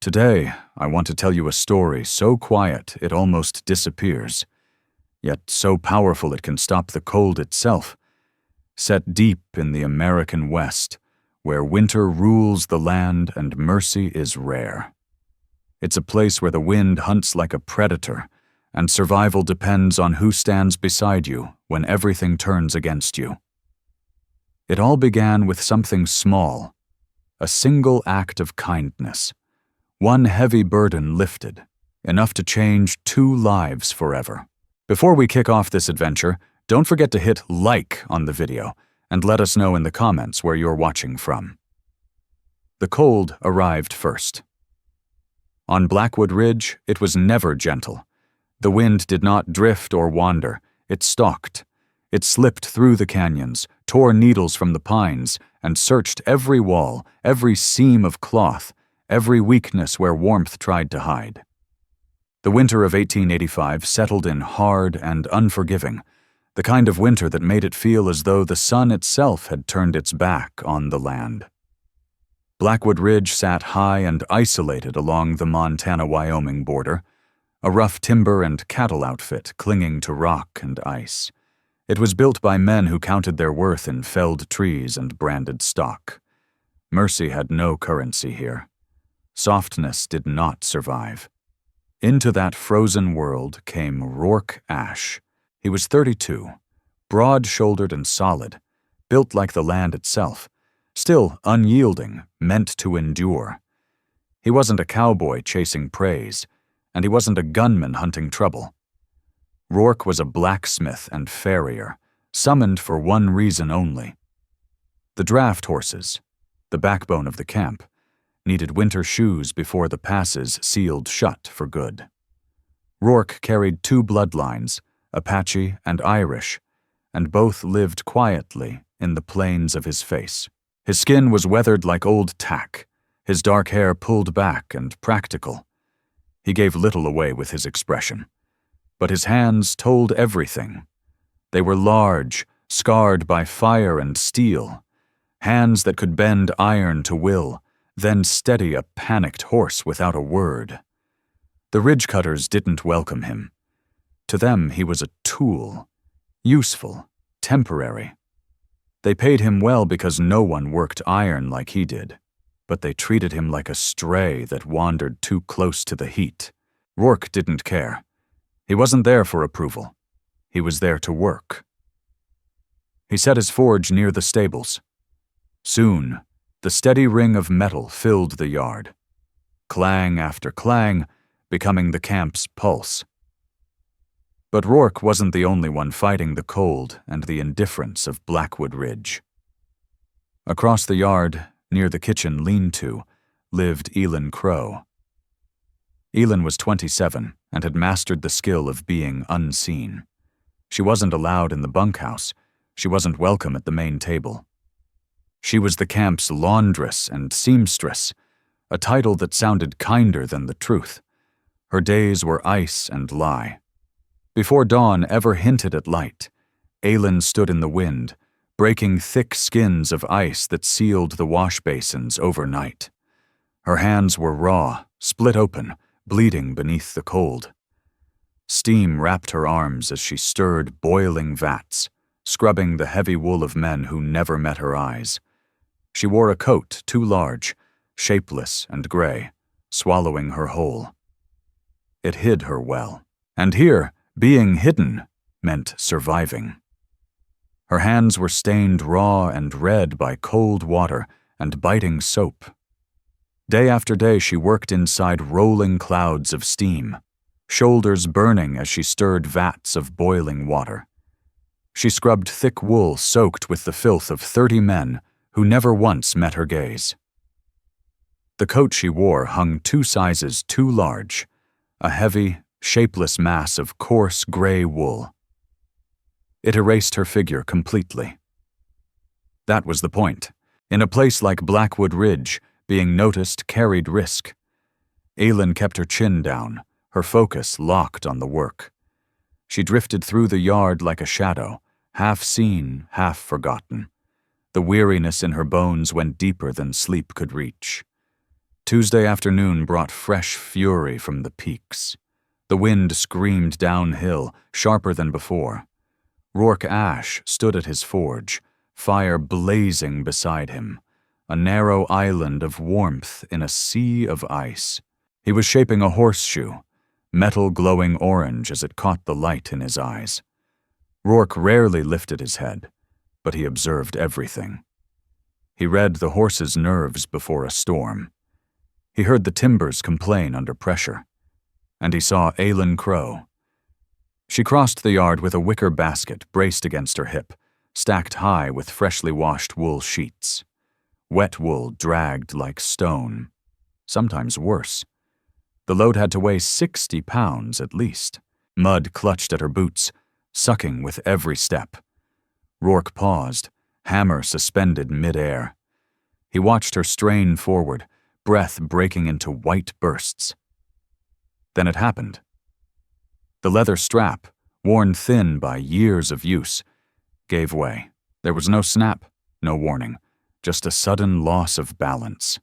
Today, I want to tell you a story so quiet it almost disappears, yet so powerful it can stop the cold itself. Set deep in the American West, where winter rules the land and mercy is rare. It's a place where the wind hunts like a predator, and survival depends on who stands beside you when everything turns against you. It all began with something small, a single act of kindness. One heavy burden lifted, enough to change 2 lives forever. Before we kick off this adventure, don't forget to hit like on the video and let us know in the comments where you're watching from. The cold arrived first. On Blackwood Ridge, it was never gentle. The wind did not drift or wander, it stalked. It slipped through the canyons, tore needles from the pines, and searched every wall, every seam of cloth, every weakness where warmth tried to hide. The winter of 1885 settled in hard and unforgiving, the kind of winter that made it feel as though the sun itself had turned its back on the land. Blackwood Ridge sat high and isolated along the Montana-Wyoming border, a rough timber and cattle outfit clinging to rock and ice. It was built by men who counted their worth in felled trees and branded stock. Mercy had no currency here. Softness did not survive. Into that frozen world came Ror Ash. He was 32, broad-shouldered and solid, built like the land itself, still unyielding, meant to endure. He wasn't a cowboy chasing praise, and he wasn't a gunman hunting trouble. Rourke was a blacksmith and farrier, summoned for one reason only. The draft horses, the backbone of the camp, needed winter shoes before the passes sealed shut for good. Rourke carried 2 bloodlines, Apache and Irish, and both lived quietly in the plains of his face. His skin was weathered like old tack, his dark hair pulled back and practical. He gave little away with his expression, but his hands told everything. They were large, scarred by fire and steel, hands that could bend iron to will, then steady a panicked horse without a word. The ridgecutters didn't welcome him. To them he was a tool, useful, temporary. They paid him well because no one worked iron like he did, but they treated him like a stray that wandered too close to the heat. Rourke didn't care. He wasn't there for approval. He was there to work. He set his forge near the stables. Soon, the steady ring of metal filled the yard, clang after clang, becoming the camp's pulse. But Rourke wasn't the only one fighting the cold and the indifference of Blackwood Ridge. Across the yard, near the kitchen lean-to, lived Elen Crow. Elen was 27 and had mastered the skill of being unseen. She wasn't allowed in the bunkhouse. She wasn't welcome at the main table. She was the camp's laundress and seamstress, a title that sounded kinder than the truth. Her days were ice and lie. Before dawn ever hinted at light, Elen stood in the wind, breaking thick skins of ice that sealed the wash basins overnight. Her hands were raw, split open, bleeding beneath the cold. Steam wrapped her arms as she stirred boiling vats, scrubbing the heavy wool of men who never met her eyes. She wore a coat too large, shapeless and gray, swallowing her whole. It hid her well, and here, being hidden meant surviving. Her hands were stained raw and red by cold water and biting soap. Day after day she worked inside rolling clouds of steam, shoulders burning as she stirred vats of boiling water. She scrubbed thick wool soaked with the filth of 30 men who never once met her gaze. The coat she wore hung 2 sizes too large, a heavy, shapeless mass of coarse gray wool. It erased her figure completely. That was the point. In a place like Blackwood Ridge, being noticed carried risk. Elen kept her chin down, her focus locked on the work. She drifted through the yard like a shadow, half seen, half forgotten. The weariness in her bones went deeper than sleep could reach. Tuesday afternoon brought fresh fury from the peaks. The wind screamed downhill, sharper than before. Rourke Ash stood at his forge, fire blazing beside him, a narrow island of warmth in a sea of ice. He was shaping a horseshoe, metal glowing orange as it caught the light in his eyes. Rourke rarely lifted his head, but he observed everything. He read the horse's nerves before a storm. He heard the timbers complain under pressure. And he saw Elen crow. She crossed the yard with a wicker basket braced against her hip, stacked high with freshly washed wool sheets. Wet wool dragged like stone, sometimes worse. The load had to weigh 60 pounds at least. Mud clutched at her boots, sucking with every step. Rourke paused, hammer suspended mid-air. He watched her strain forward, breath breaking into white bursts. Then it happened. The leather strap, worn thin by years of use, gave way. There was no snap, no warning, just a sudden loss of balance.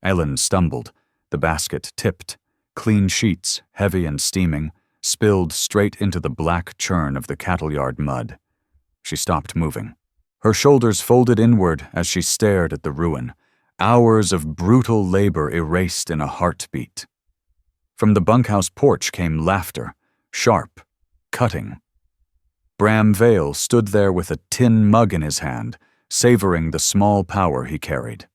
Elen stumbled, the basket tipped, clean sheets, heavy and steaming, spilled straight into the black churn of the cattle yard mud. She stopped moving. Her shoulders folded inward as she stared at the ruin, hours of brutal labor erased in a heartbeat. From the bunkhouse porch came laughter, sharp, cutting. Bram Vale stood there with a tin mug in his hand, savoring the small power he carried.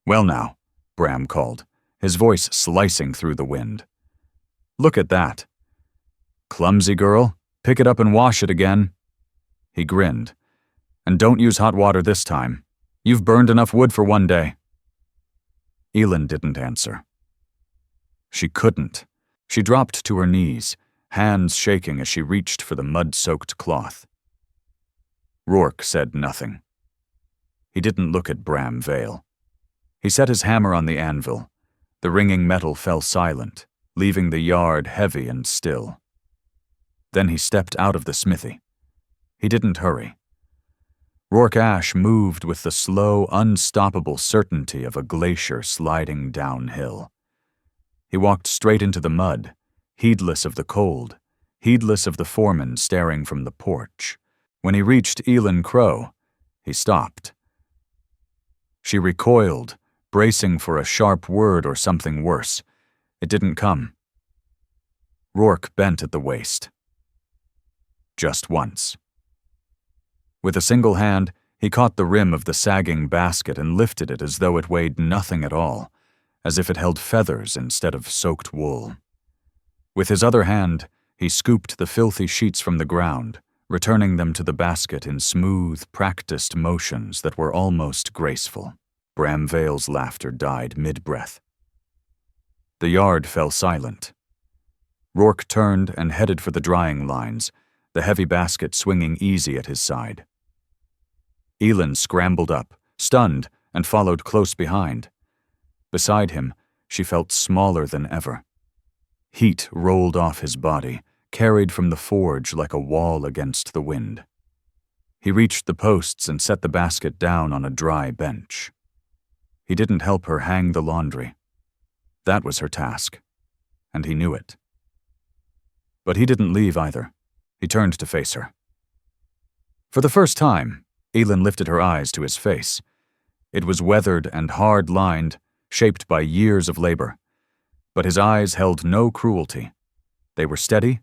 "Well now," Bram called, his voice slicing through the wind. "Look at that. Clumsy girl, pick it up and wash it again." He grinned. "And don't use hot water this time. You've burned enough wood for one day." Elen didn't answer. She couldn't. She dropped to her knees, hands shaking as she reached for the mud-soaked cloth. Rourke said nothing. He didn't look at Bram Vale. He set his hammer on the anvil. The ringing metal fell silent, leaving the yard heavy and still. Then he stepped out of the smithy. He didn't hurry. Rourke Ash moved with the slow, unstoppable certainty of a glacier sliding downhill. He walked straight into the mud, heedless of the cold, heedless of the foreman staring from the porch. When he reached Elen Crow, he stopped. She recoiled, bracing for a sharp word or something worse. It didn't come. Rourke bent at the waist. Just once. With a single hand, he caught the rim of the sagging basket and lifted it as though it weighed nothing at all, as if it held feathers instead of soaked wool. With his other hand, he scooped the filthy sheets from the ground, returning them to the basket in smooth, practiced motions that were almost graceful. Bram Vale's laughter died mid-breath. The yard fell silent. Rourke turned and headed for the drying lines, the heavy basket swinging easy at his side. Elen scrambled up, stunned, and followed close behind. Beside him, she felt smaller than ever. Heat rolled off his body, carried from the forge like a wall against the wind. He reached the posts and set the basket down on a dry bench. He didn't help her hang the laundry. That was her task, and he knew it. But he didn't leave either. He turned to face her. For the first time, Elen lifted her eyes to his face. It was weathered and hard-lined, shaped by years of labor. But his eyes held no cruelty. They were steady,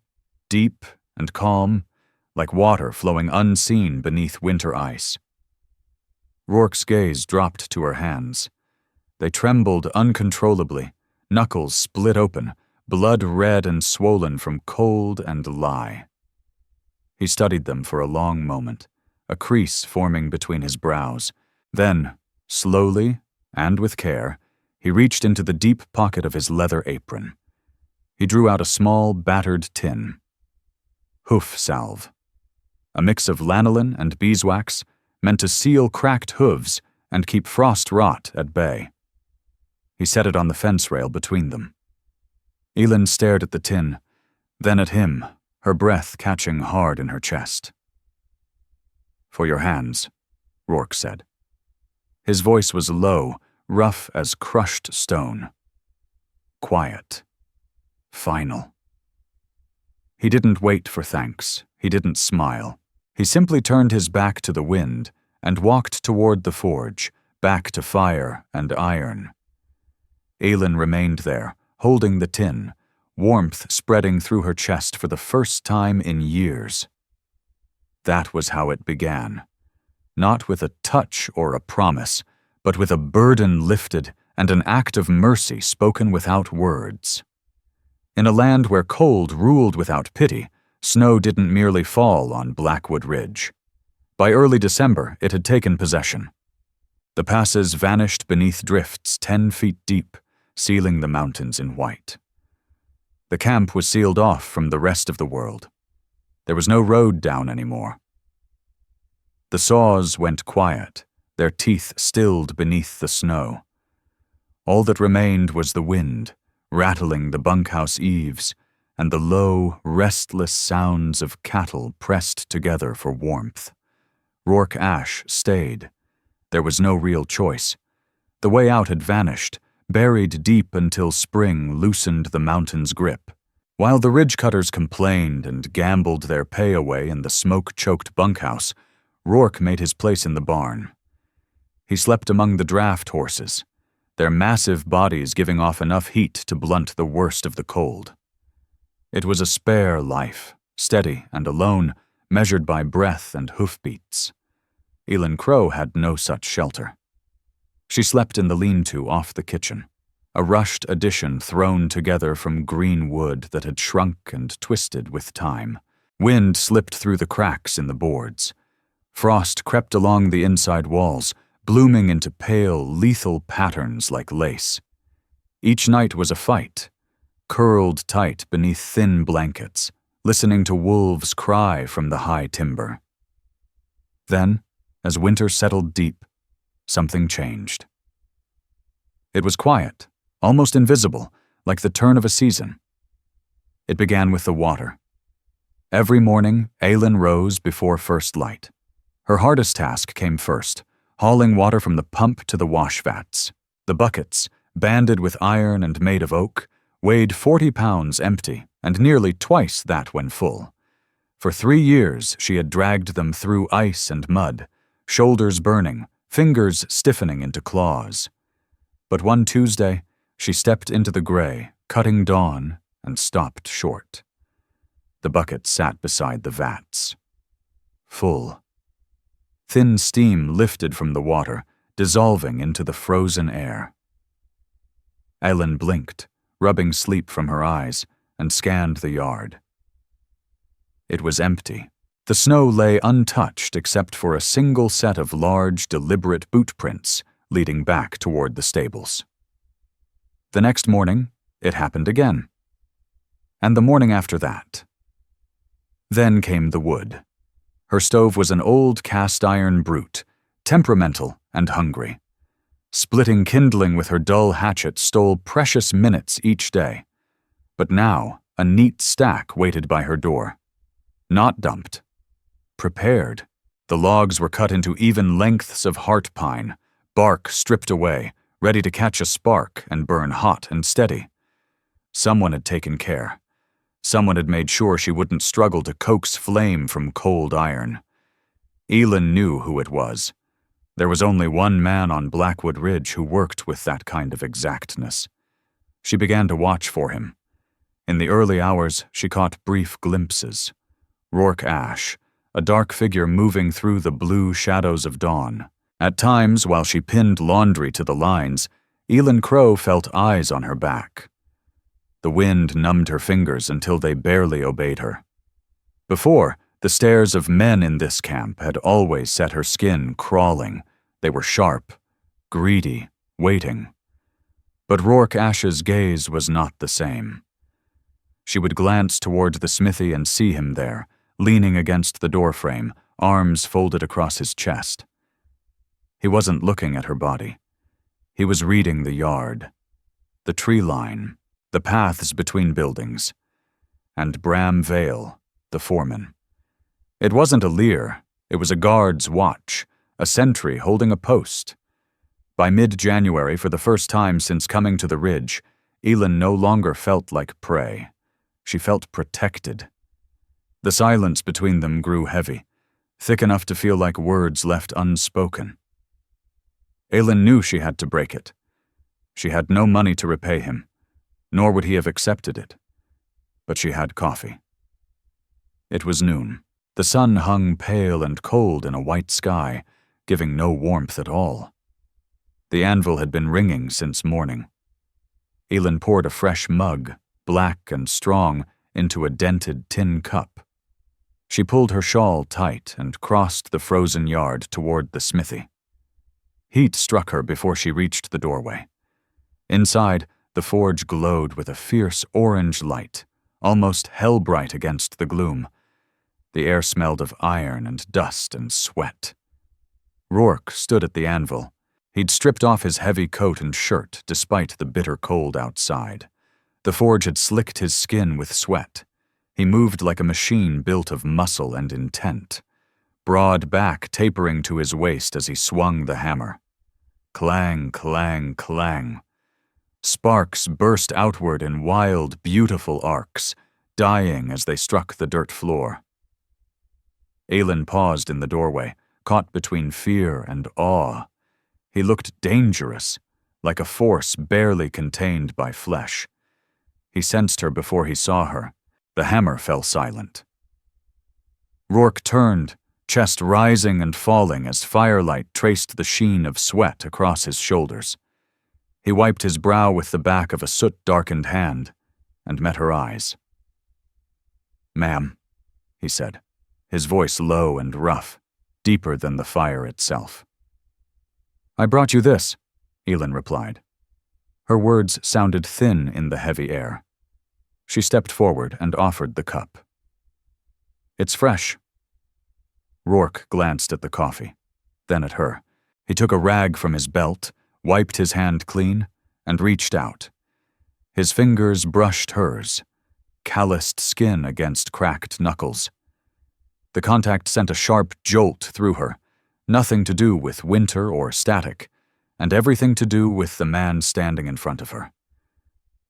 deep, and calm, like water flowing unseen beneath winter ice. Rourke's gaze dropped to her hands. They trembled uncontrollably, knuckles split open, blood red and swollen from cold and lie. He studied them for a long moment, a crease forming between his brows. Then, slowly and with care, he reached into the deep pocket of his leather apron. He drew out a small, battered tin. Hoof salve. A mix of lanolin and beeswax, meant to seal cracked hooves and keep frost rot at bay. He set it on the fence rail between them. Elen stared at the tin, then at him, her breath catching hard in her chest. "For your hands," Rourke said. His voice was low, rough as crushed stone. Quiet. Final. He didn't wait for thanks. He didn't smile. He simply turned his back to the wind and walked toward the forge, back to fire and iron. Elen remained there, holding the tin, warmth spreading through her chest for the first time in years. That was how it began. Not with a touch or a promise, but with a burden lifted and an act of mercy spoken without words. In a land where cold ruled without pity, snow didn't merely fall on Blackwood Ridge. By early December, it had taken possession. The passes vanished beneath drifts 10 feet deep, sealing the mountains in white. The camp was sealed off from the rest of the world. There was no road down anymore. The saws went quiet, their teeth stilled beneath the snow. All that remained was the wind, rattling the bunkhouse eaves, and the low, restless sounds of cattle pressed together for warmth. Rourke Ash stayed. There was no real choice. The way out had vanished, buried deep until spring loosened the mountain's grip. While the ridge-cutters complained and gambled their pay away in the smoke-choked bunkhouse, Rourke made his place in the barn. He slept among the draft horses, their massive bodies giving off enough heat to blunt the worst of the cold. It was a spare life, steady and alone, measured by breath and hoofbeats. Elen Crow had no such shelter. She slept in the lean-to off the kitchen, a rushed addition thrown together from green wood that had shrunk and twisted with time. Wind slipped through the cracks in the boards. Frost crept along the inside walls, blooming into pale, lethal patterns like lace. Each night was a fight, curled tight beneath thin blankets, listening to wolves cry from the high timber. Then, as winter settled deep, something changed. It was quiet, almost invisible, like the turn of a season. It began with the water. Every morning, Elen rose before first light. Her hardest task came first, hauling water from the pump to the wash vats. The buckets, banded with iron and made of oak, weighed 40 pounds empty, and nearly twice that when full. For 3 years she had dragged them through ice and mud, shoulders burning, fingers stiffening into claws. But one Tuesday, she stepped into the gray, cutting dawn, and stopped short. The bucket sat beside the vats. Full. Thin steam lifted from the water, dissolving into the frozen air. Elen blinked, rubbing sleep from her eyes, and scanned the yard. It was empty. The snow lay untouched except for a single set of large, deliberate boot prints leading back toward the stables. The next morning, it happened again. And the morning after that. Then came the wood. Her stove was an old cast-iron brute, temperamental and hungry. Splitting kindling with her dull hatchet stole precious minutes each day. But now, a neat stack waited by her door. Not dumped. Prepared. The logs were cut into even lengths of heart pine, bark stripped away, ready to catch a spark and burn hot and steady. Someone had taken care. Someone had made sure she wouldn't struggle to coax flame from cold iron. Elen knew who it was. There was only one man on Blackwood Ridge who worked with that kind of exactness. She began to watch for him. In the early hours, she caught brief glimpses. Rourke Ash, a dark figure moving through the blue shadows of dawn. At times, while she pinned laundry to the lines, Elen Crow felt eyes on her back. The wind numbed her fingers until they barely obeyed her. Before, the stares of men in this camp had always set her skin crawling. They were sharp, greedy, waiting. But Rourke Ash's gaze was not the same. She would glance toward the smithy and see him there, leaning against the doorframe, arms folded across his chest. He wasn't looking at her body. He was reading the yard, the tree line, the paths between buildings, and Bram Vale, the foreman. It wasn't a leer, it was a guard's watch, a sentry holding a post. By mid-January, for the first time since coming to the ridge, Elen no longer felt like prey. She felt protected. The silence between them grew heavy, thick enough to feel like words left unspoken. Elen knew she had to break it. She had no money to repay him, nor would he have accepted it. But she had coffee. It was noon. The sun hung pale and cold in a white sky, giving no warmth at all. The anvil had been ringing since morning. Elen poured a fresh mug, black and strong, into a dented tin cup. She pulled her shawl tight and crossed the frozen yard toward the smithy. Heat struck her before she reached the doorway. Inside, the forge glowed with a fierce orange light, almost hell-bright against the gloom. The air smelled of iron and dust and sweat. Rourke stood at the anvil. He'd stripped off his heavy coat and shirt despite the bitter cold outside. The forge had slicked his skin with sweat. He moved like a machine built of muscle and intent, broad back tapering to his waist as he swung the hammer. Clang, clang, clang. Sparks burst outward in wild, beautiful arcs, dying as they struck the dirt floor. Elen paused in the doorway, caught between fear and awe. He looked dangerous, like a force barely contained by flesh. He sensed her before he saw her. The hammer fell silent. Rourke turned, chest rising and falling as firelight traced the sheen of sweat across his shoulders. He wiped his brow with the back of a soot-darkened hand and met her eyes. "Ma'am," he said, his voice low and rough, deeper than the fire itself. "I brought you this," Elen replied. Her words sounded thin in the heavy air. She stepped forward and offered the cup. "It's fresh." Rourke glanced at the coffee, then at her. He took a rag from his belt, wiped his hand clean, and reached out. His fingers brushed hers, calloused skin against cracked knuckles. The contact sent a sharp jolt through her, nothing to do with winter or static, and everything to do with the man standing in front of her.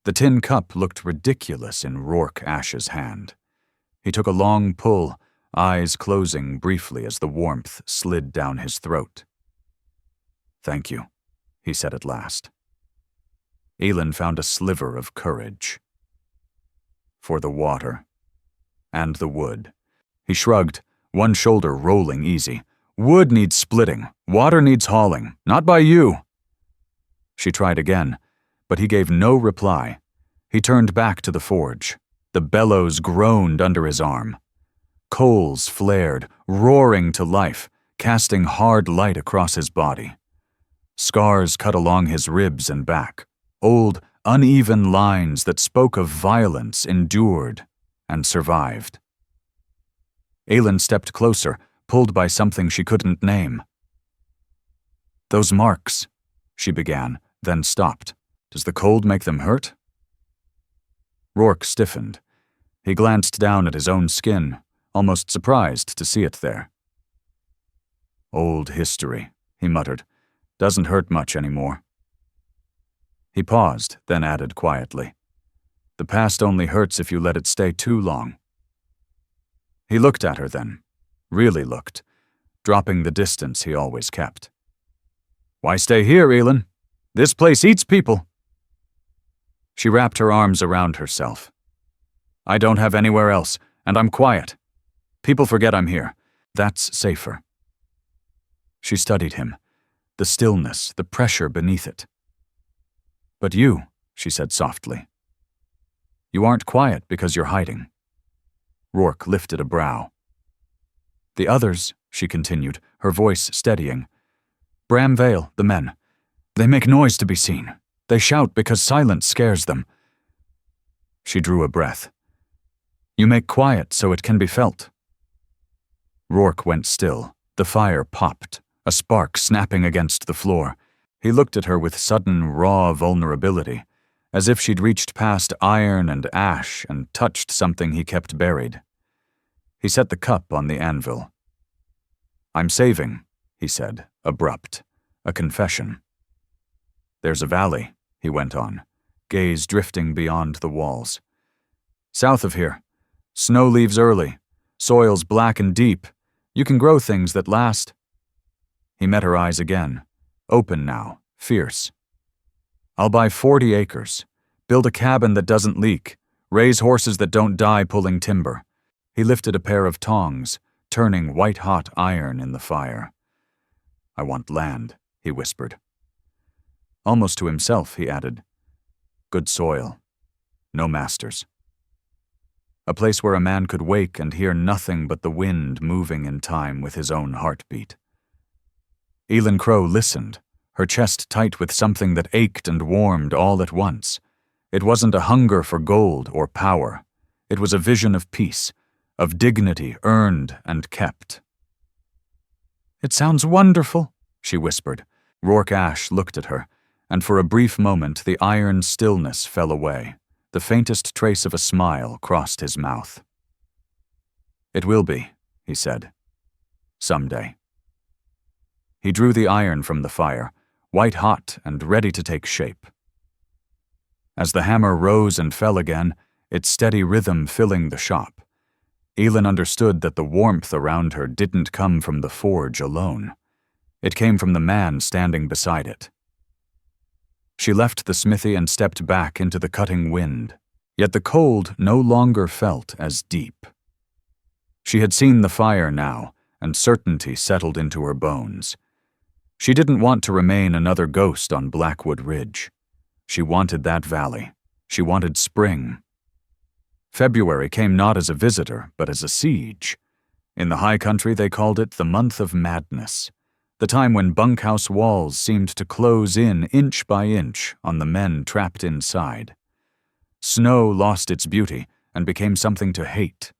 The tin cup looked ridiculous in Rourke Ash's hand. He took a long pull, eyes closing briefly as the warmth slid down his throat. "Thank you," he said at last. Elen found a sliver of courage. "For the water. And the wood." He shrugged, one shoulder rolling easy. "Wood needs splitting. Water needs hauling. Not by you." She tried again, but he gave no reply. He turned back to the forge. The bellows groaned under his arm. Coals flared, roaring to life, casting hard light across his body. Scars cut along his ribs and back, old, uneven lines that spoke of violence endured and survived. Elen stepped closer, pulled by something she couldn't name. "Those marks," she began, then stopped. "Does the cold make them hurt?" Rourke stiffened. He glanced down at his own skin, almost surprised to see it there. "Old history," he muttered. "Doesn't hurt much anymore." He paused, then added quietly, "The past only hurts if you let it stay too long." He looked at her then, really looked, dropping the distance he always kept. "Why stay here, Elen? This place eats people." She wrapped her arms around herself. "I don't have anywhere else, and I'm quiet. People forget I'm here. That's safer." She studied him, the stillness, the pressure beneath it. "But you," she said softly. "You aren't quiet because you're hiding." Rourke lifted a brow. "The others," she continued, her voice steadying. "Bram Vale, the men. They make noise to be seen. They shout because silence scares them." She drew a breath. "You make quiet so it can be felt." Rourke went still. The fire popped, a spark snapping against the floor. He looked at her with sudden, raw vulnerability, as if she'd reached past iron and ash and touched something he kept buried. He set the cup on the anvil. "I'm saving," he said, abrupt, a confession. There's a valley, he went on, gaze drifting beyond the walls. South of here. Snow leaves early. Soil's black and deep. You can grow things that last. He met her eyes again, open now, fierce. I'll buy 40 acres, build a cabin that doesn't leak, raise horses that don't die pulling timber. He lifted a pair of tongs, turning white-hot iron in the fire. I want land, he whispered. Almost to himself, he added, good soil, no masters. A place where a man could wake and hear nothing but the wind moving in time with his own heartbeat. Elen Crow listened, her chest tight with something that ached and warmed all at once. It wasn't a hunger for gold or power. It was a vision of peace, of dignity earned and kept. It sounds wonderful, she whispered. Rourke Ash looked at her, and for a brief moment the iron stillness fell away. The faintest trace of a smile crossed his mouth. It will be, he said. Someday. He drew the iron from the fire, white-hot and ready to take shape. As the hammer rose and fell again, its steady rhythm filling the shop, Elen understood that the warmth around her didn't come from the forge alone. It came from the man standing beside it. She left the smithy and stepped back into the cutting wind, yet the cold no longer felt as deep. She had seen the fire now, and certainty settled into her bones. She didn't want to remain another ghost on Blackwood Ridge. She wanted that valley. She wanted spring. February came not as a visitor, but as a siege. In the high country they called it the month of madness, the time when bunkhouse walls seemed to close in inch by inch on the men trapped inside. Snow lost its beauty and became something to hate.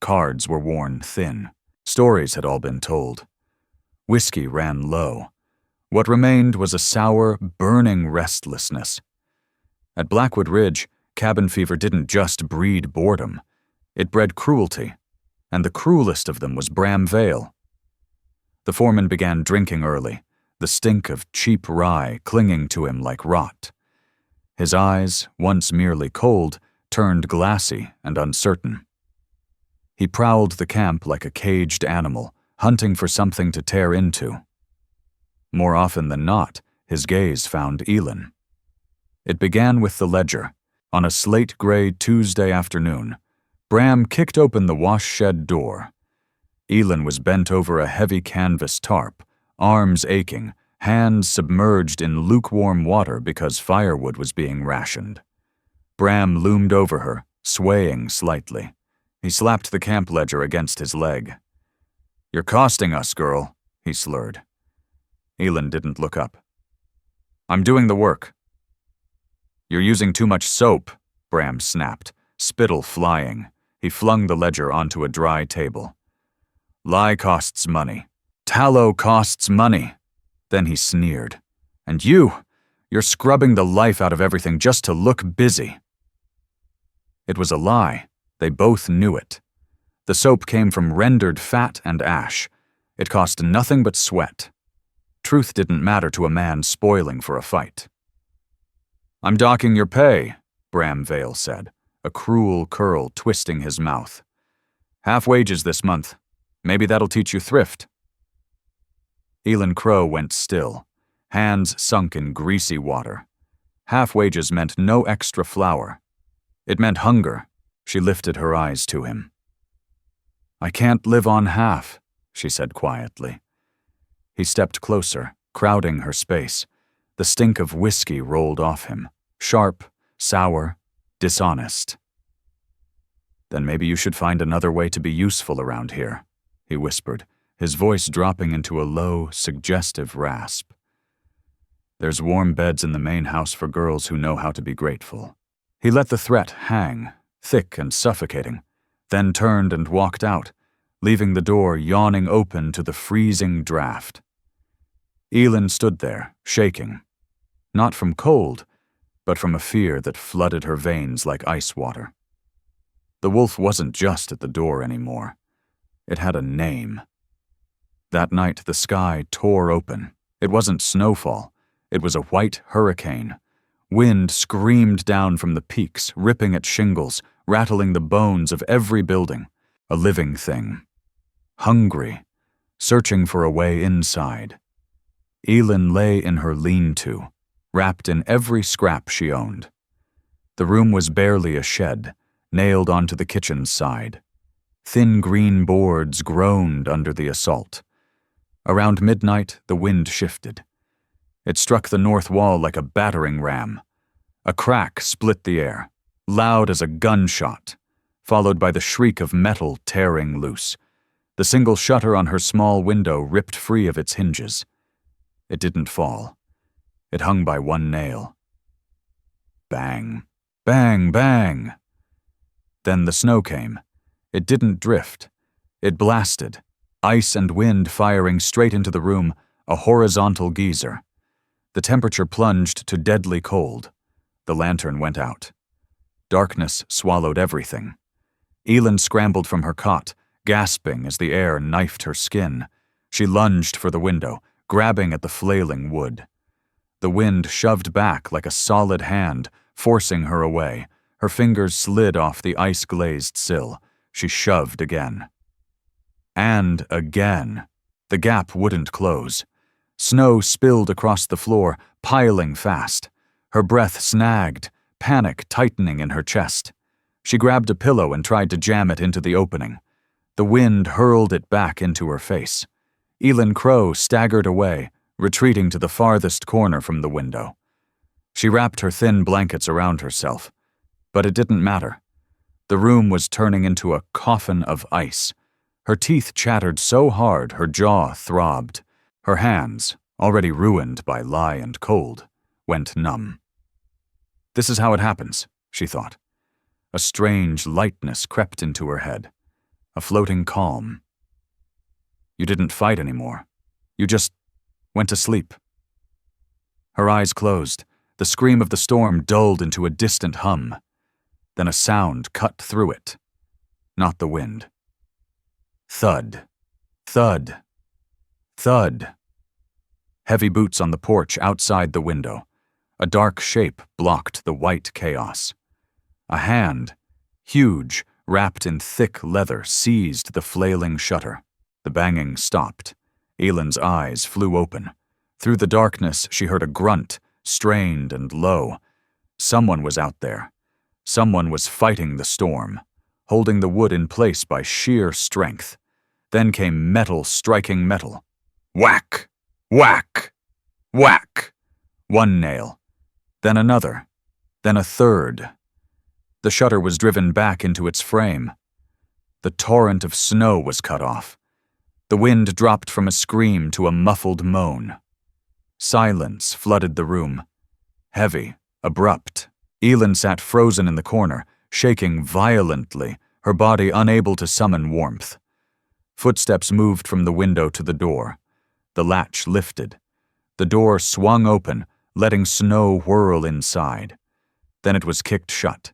Cards were worn thin. Stories had all been told. Whiskey ran low. What remained was a sour, burning restlessness. At Blackwood Ridge, cabin fever didn't just breed boredom. It bred cruelty, and the cruelest of them was Bram Vale. The foreman began drinking early, the stink of cheap rye clinging to him like rot. His eyes, once merely cold, turned glassy and uncertain. He prowled the camp like a caged animal, hunting for something to tear into. More often than not, his gaze found Elen. It began with the ledger. On a slate-gray Tuesday afternoon, Bram kicked open the wash shed door. Elen was bent over a heavy canvas tarp, arms aching, hands submerged in lukewarm water because firewood was being rationed. Bram loomed over her, swaying slightly. He slapped the camp ledger against his leg. "You're costing us, girl," he slurred. Elen didn't look up. "I'm doing the work." "You're using too much soap," Bram snapped, spittle flying. He flung the ledger onto a dry table. "Lye costs money. Tallow costs money." Then he sneered. "And you're scrubbing the life out of everything just to look busy." It was a lie. They both knew it. The soap came from rendered fat and ash. It cost nothing but sweat. Truth didn't matter to a man spoiling for a fight. "I'm docking your pay," Bram Vale said, a cruel curl twisting his mouth. "Half wages this month. Maybe that'll teach you thrift." Elen Crow went still, hands sunk in greasy water. Half wages meant no extra flour. It meant hunger. She lifted her eyes to him. "I can't live on half," she said quietly. He stepped closer, crowding her space. The stink of whiskey rolled off him, sharp, sour, dishonest. "Then maybe you should find another way to be useful around here," he whispered, his voice dropping into a low, suggestive rasp. "There's warm beds in the main house for girls who know how to be grateful." He let the threat hang, thick and suffocating, then turned and walked out, leaving the door yawning open to the freezing draft. Elen stood there, shaking, not from cold, but from a fear that flooded her veins like ice water. The wolf wasn't just at the door anymore. It had a name. That night the sky tore open. It wasn't snowfall. It was a white hurricane. Wind screamed down from the peaks, ripping at shingles, rattling the bones of every building. A living thing. Hungry, searching for a way inside. Elen lay in her lean-to, wrapped in every scrap she owned. The room was barely a shed, nailed onto the kitchen's side. Thin green boards groaned under the assault. Around midnight, the wind shifted. It struck the north wall like a battering ram. A crack split the air, loud as a gunshot, followed by the shriek of metal tearing loose. The single shutter on her small window ripped free of its hinges. It didn't fall. It hung by one nail. Bang, bang, bang. Then the snow came. It didn't drift. It blasted, ice and wind firing straight into the room, a horizontal geyser. The temperature plunged to deadly cold. The lantern went out. Darkness swallowed everything. Elen scrambled from her cot, gasping as the air knifed her skin. She lunged for the window, grabbing at the flailing wood. The wind shoved back like a solid hand, forcing her away. Her fingers slid off the ice-glazed sill. She shoved again. And again. The gap wouldn't close. Snow spilled across the floor, piling fast. Her breath snagged, panic tightening in her chest. She grabbed a pillow and tried to jam it into the opening. The wind hurled it back into her face. Elen Crow staggered away, retreating to the farthest corner from the window. She wrapped her thin blankets around herself. But it didn't matter. The room was turning into a coffin of ice. Her teeth chattered so hard her jaw throbbed. Her hands, already ruined by lie and cold, went numb. This is how it happens, she thought. A strange lightness crept into her head. A floating calm. You didn't fight anymore. You just went to sleep. Her eyes closed. The scream of the storm dulled into a distant hum. Then a sound cut through it. Not the wind. Thud. Thud. Thud. Heavy boots on the porch outside the window. A dark shape blocked the white chaos. A hand, huge, wrapped in thick leather, seized the flailing shutter. The banging stopped. Elen's eyes flew open. Through the darkness, she heard a grunt, strained and low. Someone was out there. Someone was fighting the storm, holding the wood in place by sheer strength. Then came metal striking metal. Whack! Whack! Whack! One nail. Then another. Then a third. The shutter was driven back into its frame. The torrent of snow was cut off. The wind dropped from a scream to a muffled moan. Silence flooded the room. Heavy, abrupt. Elen sat frozen in the corner, shaking violently, her body unable to summon warmth. Footsteps moved from the window to the door. The latch lifted. The door swung open, letting snow whirl inside. Then it was kicked shut.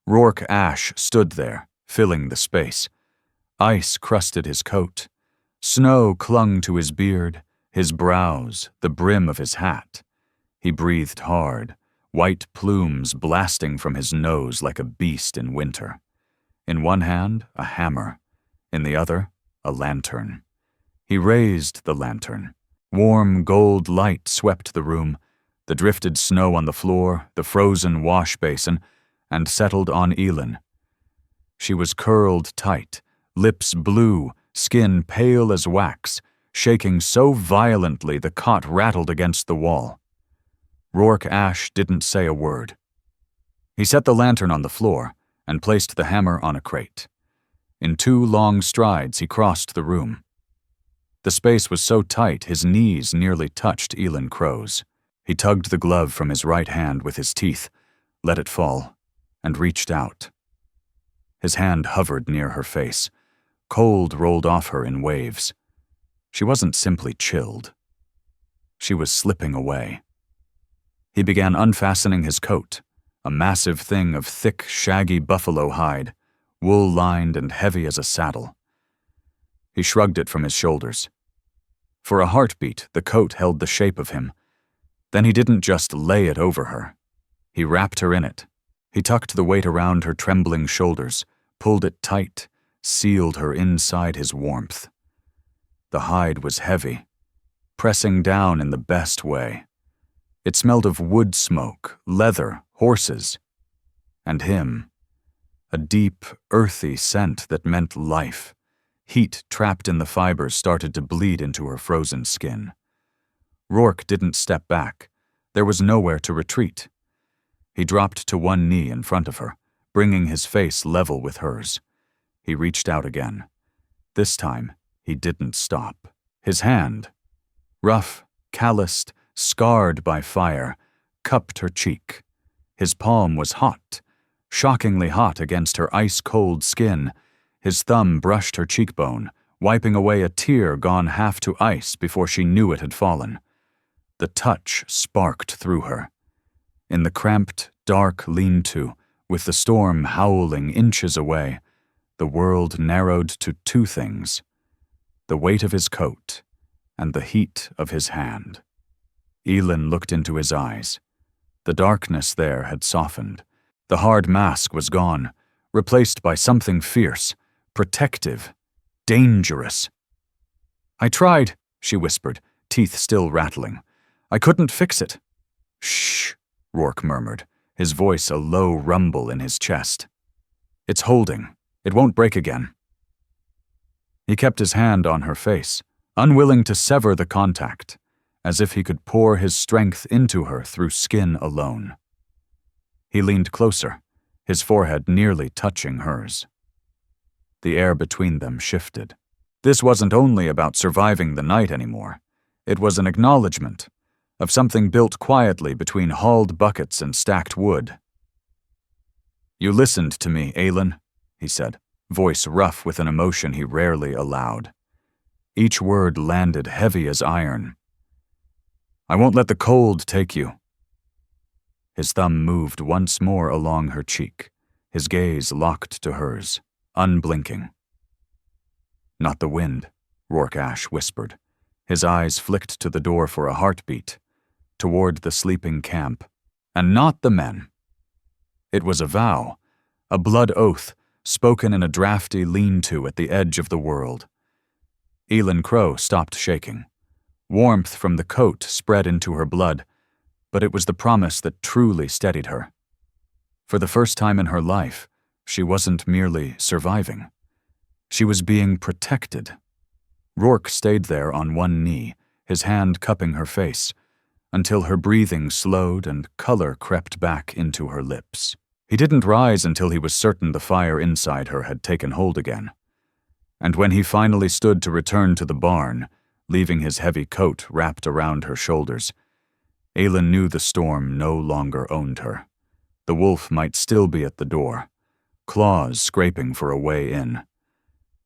Rourke Ash stood there, filling the space. Ice crusted his coat. Snow clung to his beard, his brows, the brim of his hat. He breathed hard, white plumes blasting from his nose like a beast in winter. In one hand, a hammer. In the other, a lantern. He raised the lantern. Warm gold light swept the room, the drifted snow on the floor, the frozen wash basin, and settled on Elen. She was curled tight, lips blue, skin pale as wax, shaking so violently the cot rattled against the wall. Rourke Ash didn't say a word. He set the lantern on the floor and placed the hammer on a crate. In 2 long strides he crossed the room. The space was so tight his knees nearly touched Elen Crow's. He tugged the glove from his right hand with his teeth, let it fall, and reached out. His hand hovered near her face. Cold rolled off her in waves. She wasn't simply chilled. She was slipping away. He began unfastening his coat, a massive thing of thick, shaggy buffalo hide, wool-lined and heavy as a saddle. He shrugged it from his shoulders. For a heartbeat, the coat held the shape of him. Then he didn't just lay it over her. He wrapped her in it. He tucked the weight around her trembling shoulders, pulled it tight, sealed her inside his warmth. The hide was heavy, pressing down in the best way. It smelled of wood smoke, leather, horses, and him. A deep, earthy scent that meant life. Heat trapped in the fibers started to bleed into her frozen skin. Rourke didn't step back. There was nowhere to retreat. He dropped to one knee in front of her, bringing his face level with hers. He reached out again. This time, he didn't stop. His hand, rough, calloused, scarred by fire, cupped her cheek. His palm was hot, shockingly hot against her ice-cold skin. His thumb brushed her cheekbone, wiping away a tear gone half to ice before she knew it had fallen. The touch sparked through her. In the cramped, dark lean-to, with the storm howling inches away, the world narrowed to two things: the weight of his coat and the heat of his hand. Elen looked into his eyes. The darkness there had softened. The hard mask was gone, replaced by something fierce, protective, dangerous. "I tried," she whispered, teeth still rattling. "I couldn't fix it." "Shh," Rourke murmured, his voice a low rumble in his chest. "It's holding. It won't break again." He kept his hand on her face, unwilling to sever the contact, as if he could pour his strength into her through skin alone. He leaned closer, his forehead nearly touching hers. The air between them shifted. This wasn't only about surviving the night anymore. It was an acknowledgement of something built quietly between hauled buckets and stacked wood. "You listened to me, Elen," he said, voice rough with an emotion he rarely allowed. Each word landed heavy as iron. "I won't let the cold take you." His thumb moved once more along her cheek, his gaze locked to hers, unblinking. "Not the wind," Rourke Ash whispered. His eyes flicked to the door for a heartbeat, toward the sleeping camp, and not the men. It was a vow, a blood oath, spoken in a drafty lean-to at the edge of the world. Elen Crow stopped shaking. Warmth from the coat spread into her blood, but it was the promise that truly steadied her. For the first time in her life, she wasn't merely surviving. She was being protected. Rourke stayed there on one knee, his hand cupping her face, until her breathing slowed and color crept back into her lips. He didn't rise until he was certain the fire inside her had taken hold again. And when he finally stood to return to the barn, leaving his heavy coat wrapped around her shoulders, Elen knew the storm no longer owned her. The wolf might still be at the door, claws scraping for a way in.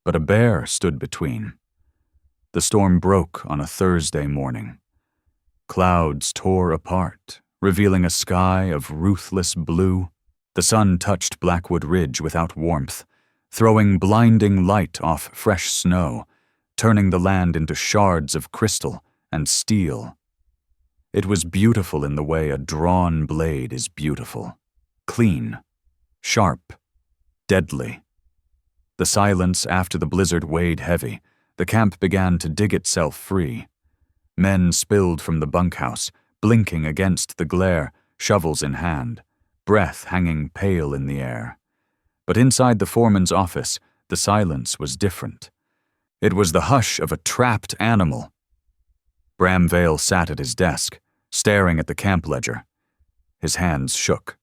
But a bear stood between. The storm broke on a Thursday morning. Clouds tore apart, revealing a sky of ruthless blue. The sun touched Blackwood Ridge without warmth, throwing blinding light off fresh snow, turning the land into shards of crystal and steel. It was beautiful in the way a drawn blade is beautiful. Clean, sharp, deadly. The silence after the blizzard weighed heavy. The camp began to dig itself free. Men spilled from the bunkhouse, blinking against the glare, shovels in hand, breath hanging pale in the air. But inside the foreman's office, the silence was different. It was the hush of a trapped animal. Bram Vale sat at his desk, staring at the camp ledger. His hands shook,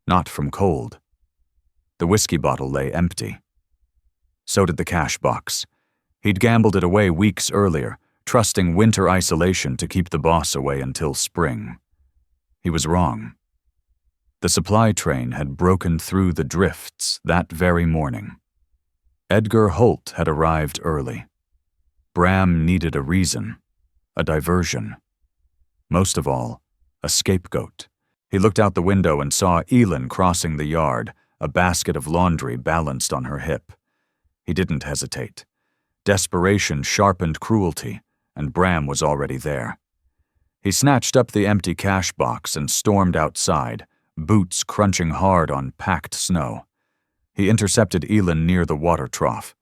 not from cold. The whiskey bottle lay empty. So did the cash box. He'd gambled it away weeks earlier, trusting winter isolation to keep the boss away until spring. He was wrong. The supply train had broken through the drifts that very morning. Edgar Holt had arrived early. Bram needed a reason, a diversion. Most of all, a scapegoat. He looked out the window and saw Elen crossing the yard, a basket of laundry balanced on her hip. He didn't hesitate. Desperation sharpened cruelty, and Bram was already there. He snatched up the empty cash box and stormed outside, boots crunching hard on packed snow. He intercepted Elen near the water trough.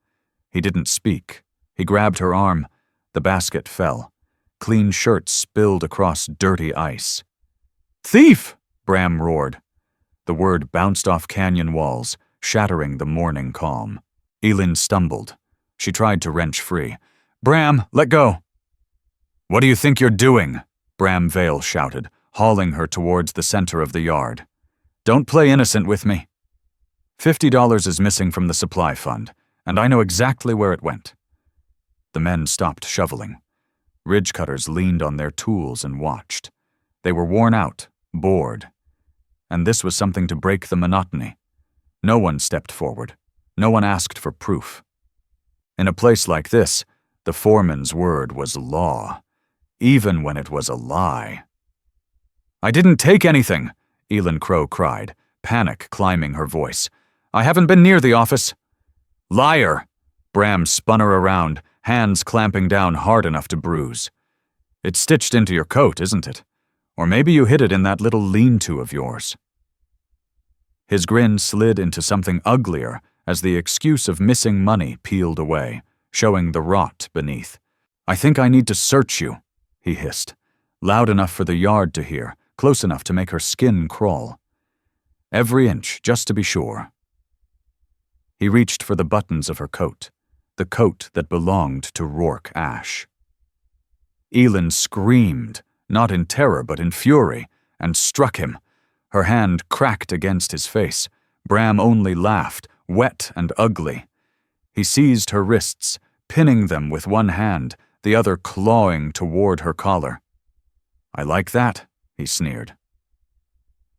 He didn't speak. He grabbed her arm. The basket fell. Clean shirts spilled across dirty ice. "Thief!" Bram roared. The word bounced off canyon walls, shattering the morning calm. Elen stumbled. She tried to wrench free. "Bram, let go!" "What do you think you're doing?" Bram Vale shouted, hauling her towards the center of the yard. "Don't play innocent with me." $50 is missing from the supply fund, and I know exactly where it went. The men stopped shoveling. Ridge cutters leaned on their tools and watched. They were worn out, bored. And this was something to break the monotony. No one stepped forward. No one asked for proof. In a place like this, the foreman's word was law, even when it was a lie. "I didn't take anything," Elen Crow cried, panic climbing her voice. "I haven't been near the office." "Liar!" Bram spun her around, hands clamping down hard enough to bruise. "It's stitched into your coat, isn't it? Or maybe you hid it in that little lean-to of yours." His grin slid into something uglier as the excuse of missing money peeled away, showing the rot beneath. "I think I need to search you," he hissed, loud enough for the yard to hear, close enough to make her skin crawl. Every inch, just to be sure. He reached for the buttons of her coat, the coat that belonged to Rourke Ash. Elen screamed, not in terror but in fury, and struck him. Her hand cracked against his face. Bram only laughed, wet and ugly. He seized her wrists, pinning them with one hand, the other clawing toward her collar. "I like that," he sneered.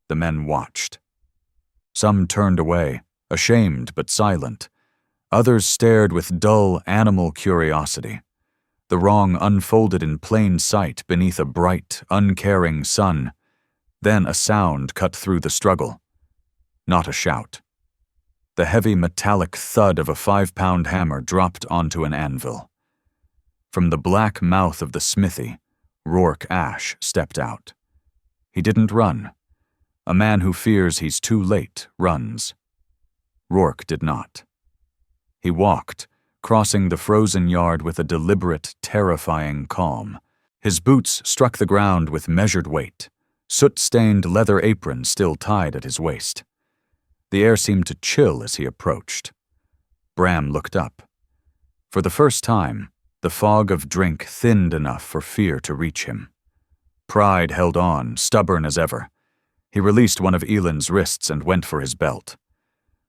The men watched. Some turned away, ashamed but silent. Others stared with dull animal curiosity. The wrong unfolded in plain sight beneath a bright, uncaring sun. Then a sound cut through the struggle. Not a shout. The heavy metallic thud of a 5-pound hammer dropped onto an anvil. From the black mouth of the smithy, Rourke Ash stepped out. He didn't run. A man who fears he's too late runs. Rourke did not. He walked, crossing the frozen yard with a deliberate, terrifying calm. His boots struck the ground with measured weight, soot-stained leather apron still tied at his waist. The air seemed to chill as he approached. Bram looked up. For the first time, the fog of drink thinned enough for fear to reach him. Pride held on, stubborn as ever. He released one of Elen's wrists and went for his belt.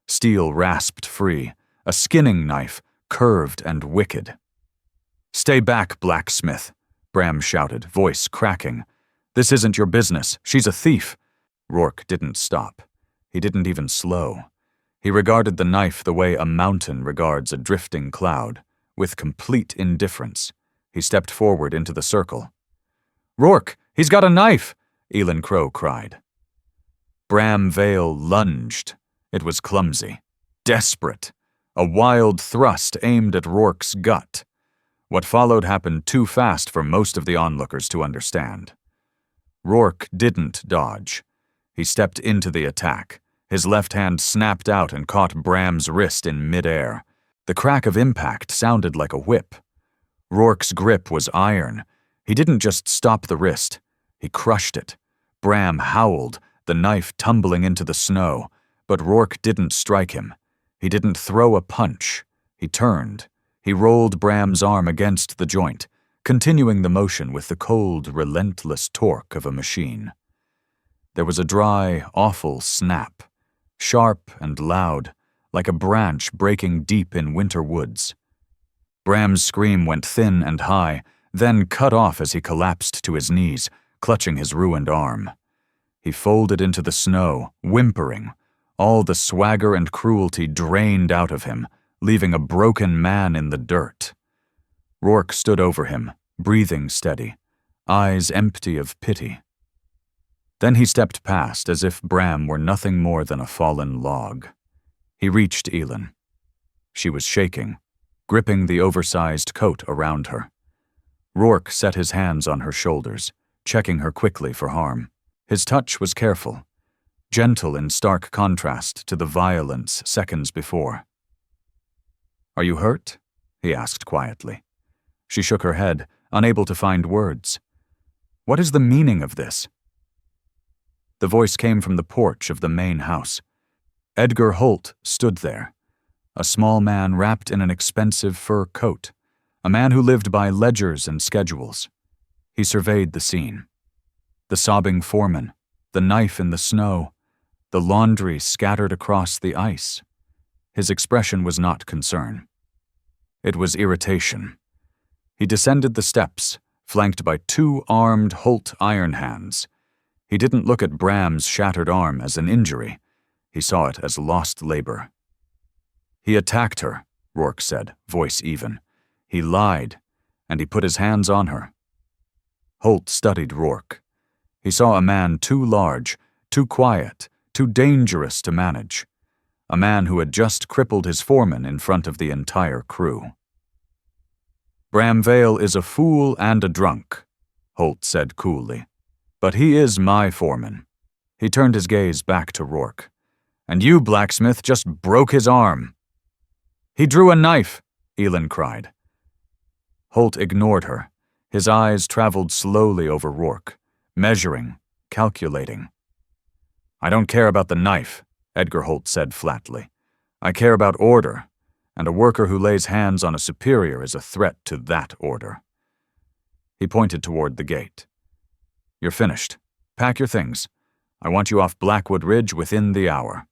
Steel rasped free, a skinning knife, curved and wicked. "Stay back, blacksmith," Bram shouted, voice cracking. "This isn't your business. She's a thief." Rourke didn't stop. He didn't even slow. He regarded the knife the way a mountain regards a drifting cloud, with complete indifference. He stepped forward into the circle. "Rourke, he's got a knife!" Elen Crow cried. Bram Vale lunged. It was clumsy, desperate. A wild thrust aimed at Rourke's gut. What followed happened too fast for most of the onlookers to understand. Rourke didn't dodge. He stepped into the attack. His left hand snapped out and caught Bram's wrist in midair. The crack of impact sounded like a whip. Rourke's grip was iron. He didn't just stop the wrist. He crushed it. Bram howled, the knife tumbling into the snow, but Rourke didn't strike him. He didn't throw a punch. He turned. He rolled Bram's arm against the joint, continuing the motion with the cold, relentless torque of a machine. There was a dry, awful snap, sharp and loud, like a branch breaking deep in winter woods. Bram's scream went thin and high, then cut off as he collapsed to his knees, clutching his ruined arm. He folded into the snow, whimpering, all the swagger and cruelty drained out of him, leaving a broken man in the dirt. Rourke stood over him, breathing steady, eyes empty of pity. Then he stepped past as if Bram were nothing more than a fallen log. He reached Elen. She was shaking, gripping the oversized coat around her. Rourke set his hands on her shoulders, checking her quickly for harm. His touch was careful, gentle in stark contrast to the violence seconds before. "Are you hurt?" he asked quietly. She shook her head, unable to find words. "What is the meaning of this?" The voice came from the porch of the main house. Edgar Holt stood there, a small man wrapped in an expensive fur coat, a man who lived by ledgers and schedules. He surveyed the scene. The sobbing foreman, the knife in the snow, the laundry scattered across the ice. His expression was not concern. It was irritation. He descended the steps, flanked by 2 armed Holt iron hands. He didn't look at Bram's shattered arm as an injury. He saw it as lost labor. "He attacked her," Rourke said, voice even. "He lied, and he put his hands on her." Holt studied Rourke. He saw a man too large, too quiet, too dangerous to manage. A man who had just crippled his foreman in front of the entire crew. "Bram Vale is a fool and a drunk," Holt said coolly. "But he is my foreman." He turned his gaze back to Rourke. "And you, blacksmith, just broke his arm." "He drew a knife," Elen cried. Holt ignored her. His eyes traveled slowly over Rourke, measuring, calculating. "I don't care about the knife," Edgar Holt said flatly. "I care about order, and a worker who lays hands on a superior is a threat to that order." He pointed toward the gate. "You're finished. Pack your things. I want you off Blackwood Ridge within the hour."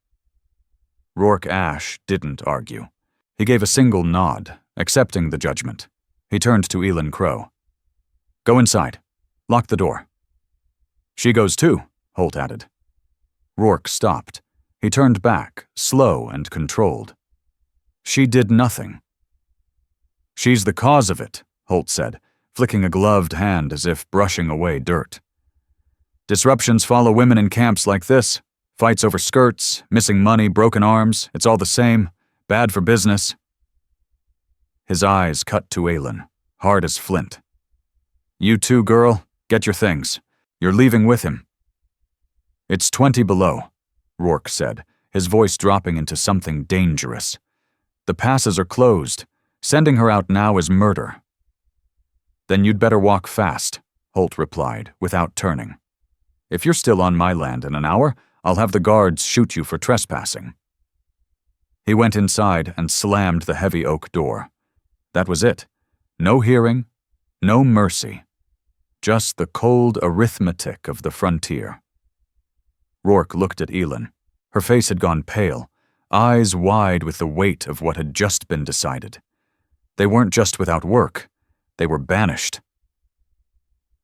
Rourke Ash didn't argue. He gave a single nod, accepting the judgment. He turned to Elen Crow. "Go inside. Lock the door." "She goes too," Holt added. Rourke stopped. He turned back, slow and controlled. "She did nothing." "She's the cause of it," Holt said, flicking a gloved hand as if brushing away dirt. "Disruptions follow women in camps like this. Fights over skirts, missing money, broken arms, it's all the same. Bad for business." His eyes cut to Elen, hard as flint. "You too, girl, get your things. You're leaving with him." "It's 20 below," Rourke said, his voice dropping into something dangerous. "The passes are closed. Sending her out now is murder." "Then you'd better walk fast," Holt replied, without turning. "If you're still on my land in an hour, I'll have the guards shoot you for trespassing." He went inside and slammed the heavy oak door. That was it. No hearing, no mercy. Just the cold arithmetic of the frontier. Rourke looked at Elen. Her face had gone pale, eyes wide with the weight of what had just been decided. They weren't just without work. They were banished.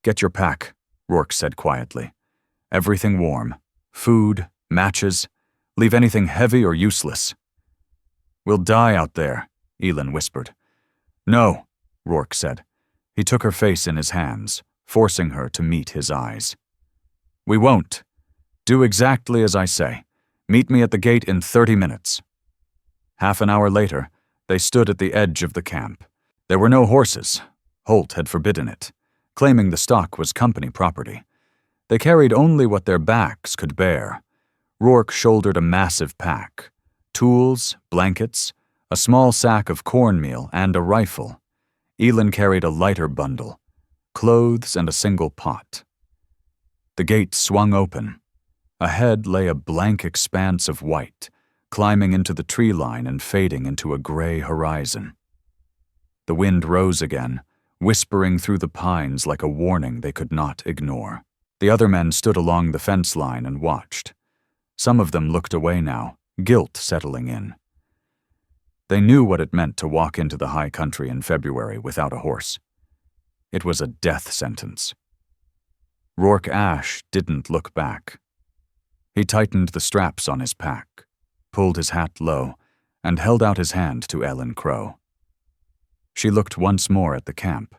"Get your pack," Rourke said quietly. "Everything warm. Food, matches. Leave anything heavy or useless." "We'll die out there," Elen whispered. "No," Rourke said. He took her face in his hands, forcing her to meet his eyes. "We won't. Do exactly as I say. Meet me at the gate in 30 minutes. Half an hour later, they stood at the edge of the camp. There were no horses. Holt had forbidden it, claiming the stock was company property. They carried only what their backs could bear. Rourke shouldered a massive pack: tools, blankets, a small sack of cornmeal, and a rifle. Elen carried a lighter bundle: clothes and a single pot. The gate swung open. Ahead lay a blank expanse of white, climbing into the tree line and fading into a gray horizon. The wind rose again, whispering through the pines like a warning they could not ignore. The other men stood along the fence line and watched. Some of them looked away now, guilt settling in. They knew what it meant to walk into the high country in February without a horse. It was a death sentence. Rourke Ash didn't look back. He tightened the straps on his pack, pulled his hat low, and held out his hand to Elen Crow. She looked once more at the camp,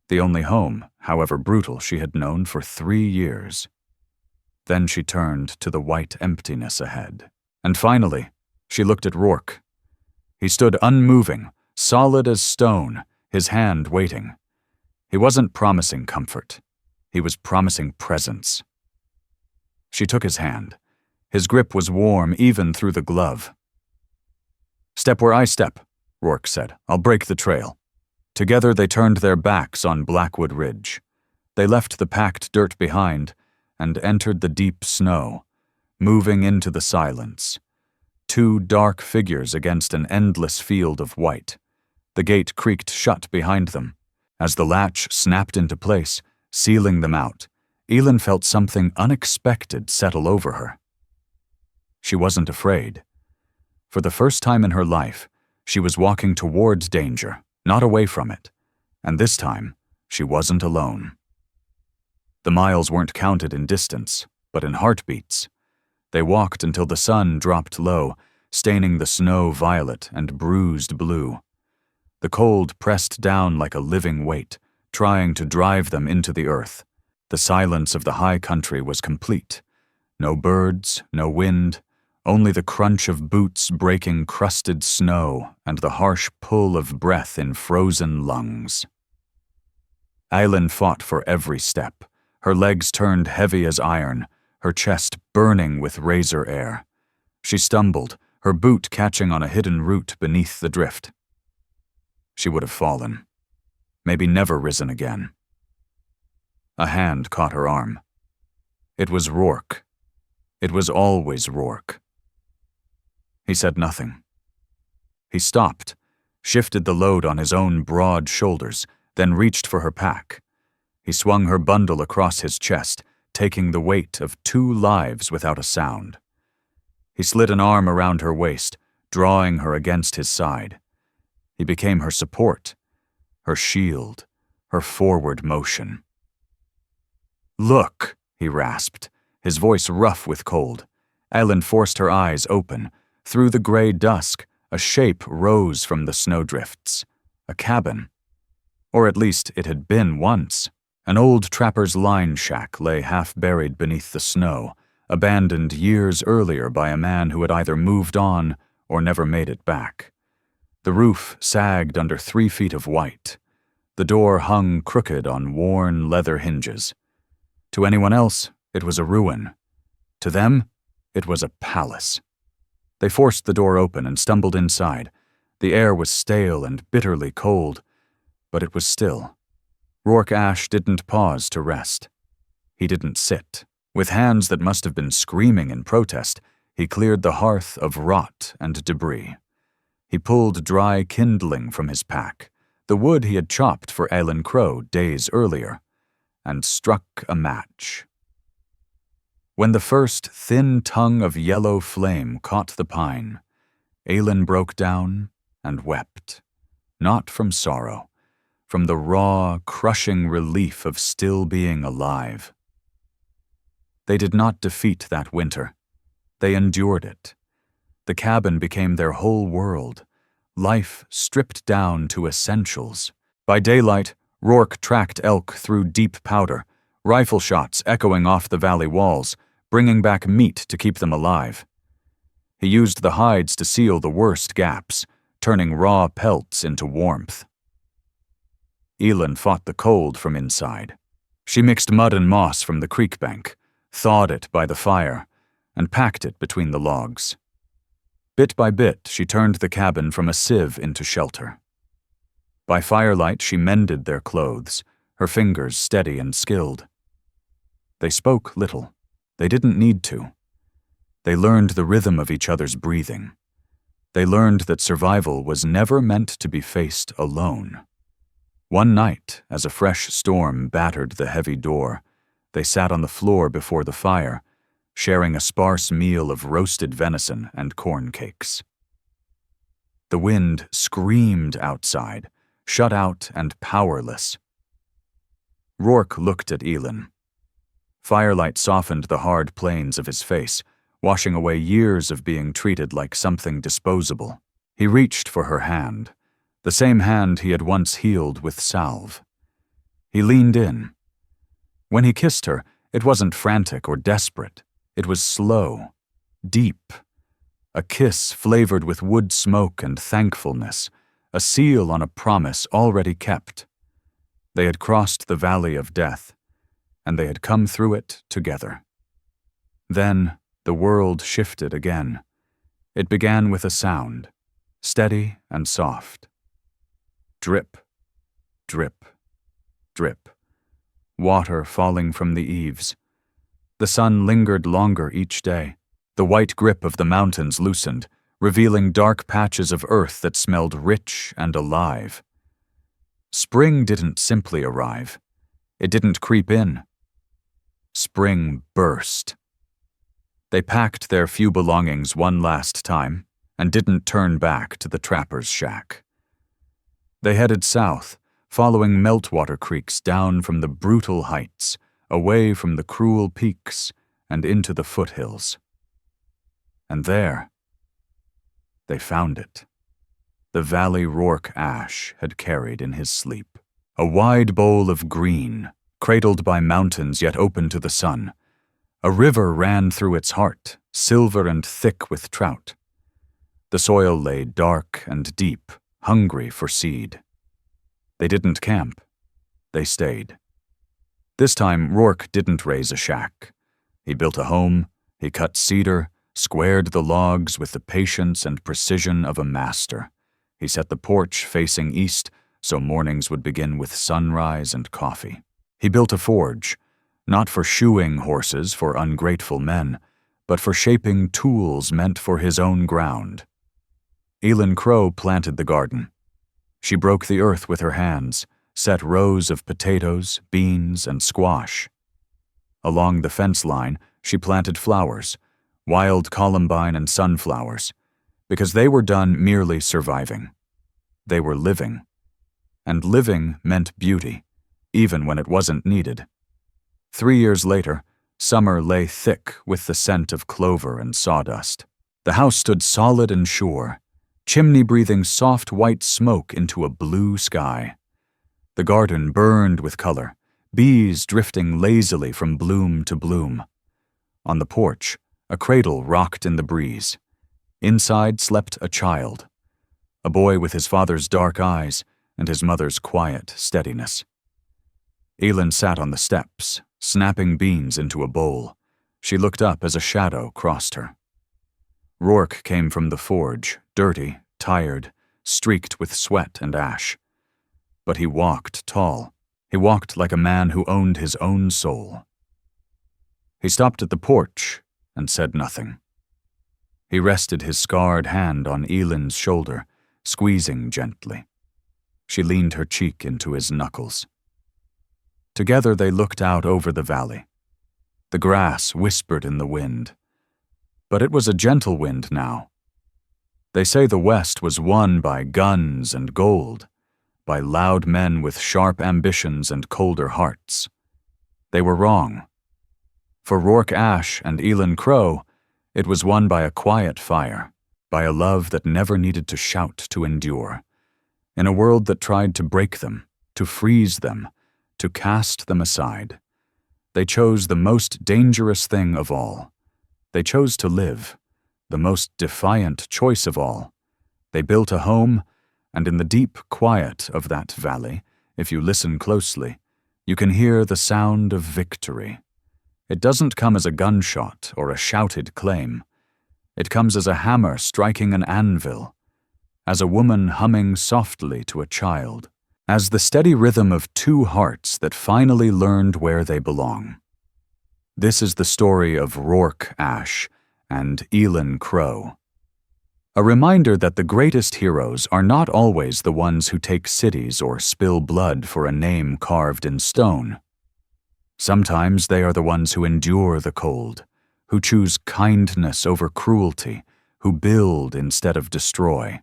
the only home, however brutal, she had known for 3 years. Then she turned to the white emptiness ahead. And finally, she looked at Rourke. He stood unmoving, solid as stone, his hand waiting. He wasn't promising comfort. He was promising presence. She took his hand. His grip was warm even through the glove. "Step where I step," Rourke said. "I'll break the trail." Together they turned their backs on Blackwood Ridge. They left the packed dirt behind and entered the deep snow, moving into the silence. Two dark figures against an endless field of white. The gate creaked shut behind them. As the latch snapped into place, sealing them out, Elen felt something unexpected settle over her. She wasn't afraid. For the first time in her life, she was walking towards danger, not away from it, and this time, she wasn't alone. The miles weren't counted in distance, but in heartbeats. They walked until the sun dropped low, staining the snow violet and bruised blue. The cold pressed down like a living weight, trying to drive them into the earth. The silence of the high country was complete. No birds, no wind, only the crunch of boots breaking crusted snow and the harsh pull of breath in frozen lungs. Elen fought for every step, her legs turned heavy as iron, her chest burning with razor air. She stumbled, her boot catching on a hidden root beneath the drift. She would have fallen, maybe never risen again. A hand caught her arm. It was Rourke. It was always Rourke. He said nothing. He stopped, shifted the load on his own broad shoulders, then reached for her pack. He swung her bundle across his chest, taking the weight of 2 lives without a sound. He slid an arm around her waist, drawing her against his side. He became her support, her shield, her forward motion. "Look," he rasped, his voice rough with cold. Elen forced her eyes open. Through the gray dusk, a shape rose from the snowdrifts. A cabin. Or at least it had been once. An old trapper's line shack lay half-buried beneath the snow, abandoned years earlier by a man who had either moved on or never made it back. The roof sagged under 3 feet of white. The door hung crooked on worn leather hinges. To anyone else, it was a ruin. To them, it was a palace. They forced the door open and stumbled inside. The air was stale and bitterly cold, but it was still. Rourke Ashe didn't pause to rest. He didn't sit. With hands that must have been screaming in protest, he cleared the hearth of rot and debris. He pulled dry kindling from his pack, the wood he had chopped for Elen Crow days earlier, and struck a match. When the first thin tongue of yellow flame caught the pine, Elen broke down and wept, not from sorrow, from the raw, crushing relief of still being alive. They did not defeat that winter. They endured it. The cabin became their whole world, life stripped down to essentials. By daylight, Rourke tracked elk through deep powder, rifle shots echoing off the valley walls, bringing back meat to keep them alive. He used the hides to seal the worst gaps, turning raw pelts into warmth. Elen fought the cold from inside. She mixed mud and moss from the creek bank, thawed it by the fire, and packed it between the logs. Bit by bit, she turned the cabin from a sieve into shelter. By firelight, she mended their clothes, her fingers steady and skilled. They spoke little. They didn't need to. They learned the rhythm of each other's breathing. They learned that survival was never meant to be faced alone. One night, as a fresh storm battered the heavy door, they sat on the floor before the fire, sharing a sparse meal of roasted venison and corn cakes. The wind screamed outside, shut out and powerless. Rourke looked at Elen. Firelight softened the hard planes of his face, washing away years of being treated like something disposable. He reached for her hand, the same hand he had once healed with salve. He leaned in. When he kissed her, it wasn't frantic or desperate. It was slow, deep. A kiss flavored with wood smoke and thankfulness, a seal on a promise already kept. They had crossed the valley of death. and they had come through it together. Then the world shifted again. It began with a sound, steady and soft. Drip, drip, drip. Water falling from the eaves. The sun lingered longer each day. The white grip of the mountains loosened, revealing dark patches of earth that smelled rich and alive. Spring didn't simply arrive. It didn't creep in. Spring burst. They packed their few belongings one last time and didn't turn back to the trapper's shack. They headed south, following meltwater creeks down from the brutal heights, away from the cruel peaks, and into the foothills. And there, they found it. The valley Rourke Ash had carried in his sleep. A wide bowl of green, cradled by mountains yet open to the sun. A river ran through its heart, silver and thick with trout. The soil lay dark and deep, hungry for seed. They didn't camp. They stayed. This time, Rourke didn't raise a shack. He built a home, he cut cedar, squared the logs with the patience and precision of a master. He set the porch facing east, so mornings would begin with sunrise and coffee. He built a forge, not for shoeing horses for ungrateful men, but for shaping tools meant for his own ground. Elen Crow planted the garden. She broke the earth with her hands, set rows of potatoes, beans, and squash. Along the fence line, she planted flowers, wild columbine and sunflowers, because they were done merely surviving. They were living. And living meant beauty, even when it wasn't needed. 3 years later, summer lay thick with the scent of clover and sawdust. The house stood solid and sure, chimney breathing soft white smoke into a blue sky. The garden burned with color, bees drifting lazily from bloom to bloom. On the porch, a cradle rocked in the breeze. Inside slept a child, a boy with his father's dark eyes and his mother's quiet steadiness. Elen sat on the steps, snapping beans into a bowl. She looked up as a shadow crossed her. Rourke came from the forge, dirty, tired, streaked with sweat and ash. But he walked tall. He walked like a man who owned his own soul. He stopped at the porch and said nothing. He rested his scarred hand on Elen's shoulder, squeezing gently. She leaned her cheek into his knuckles. Together they looked out over the valley. The grass whispered in the wind. But it was a gentle wind now. They say the West was won by guns and gold, by loud men with sharp ambitions and colder hearts. They were wrong. For Rourke Ash and Elen Crow, it was won by a quiet fire, by a love that never needed to shout to endure. In a world that tried to break them, to freeze them, to cast them aside, they chose the most dangerous thing of all. They chose to live, the most defiant choice of all. They built a home, and in the deep quiet of that valley, if you listen closely, you can hear the sound of victory. It doesn't come as a gunshot or a shouted claim. It comes as a hammer striking an anvil, as a woman humming softly to a child, as the steady rhythm of two hearts that finally learned where they belong. This is the story of Rourke Ash and Elen Crow. A reminder that the greatest heroes are not always the ones who take cities or spill blood for a name carved in stone. Sometimes they are the ones who endure the cold, who choose kindness over cruelty, who build instead of destroy.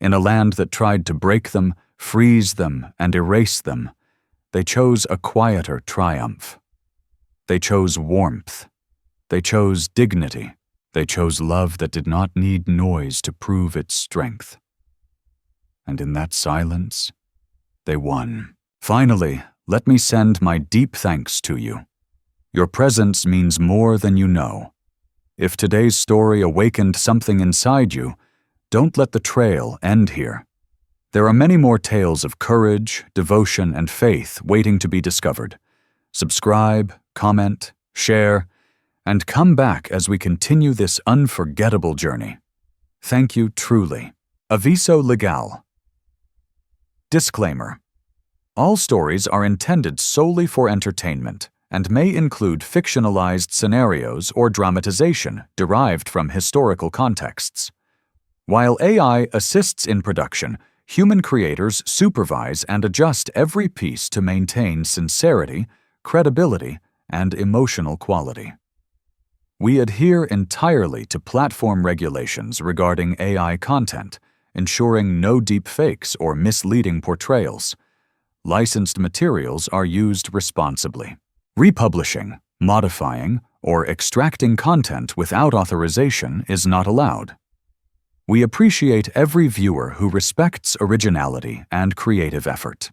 In a land that tried to break them, freeze them, and erase them, they chose a quieter triumph. They chose warmth. They chose dignity. They chose love that did not need noise to prove its strength. And in that silence, they won. Finally, let me send my deep thanks to you. Your presence means more than you know. If today's story awakened something inside you, don't let the trail end here. There are many more tales of courage, devotion, and faith waiting to be discovered. Subscribe, comment, share, and come back as we continue this unforgettable journey. Thank you truly. Aviso legal. Disclaimer. All stories are intended solely for entertainment and may include fictionalized scenarios or dramatization derived from historical contexts. While AI assists in production, human creators supervise and adjust every piece to maintain sincerity, credibility, and emotional quality. We adhere entirely to platform regulations regarding AI content, ensuring no deepfakes or misleading portrayals. Licensed materials are used responsibly. Republishing, modifying, or extracting content without authorization is not allowed. We appreciate every viewer who respects originality and creative effort.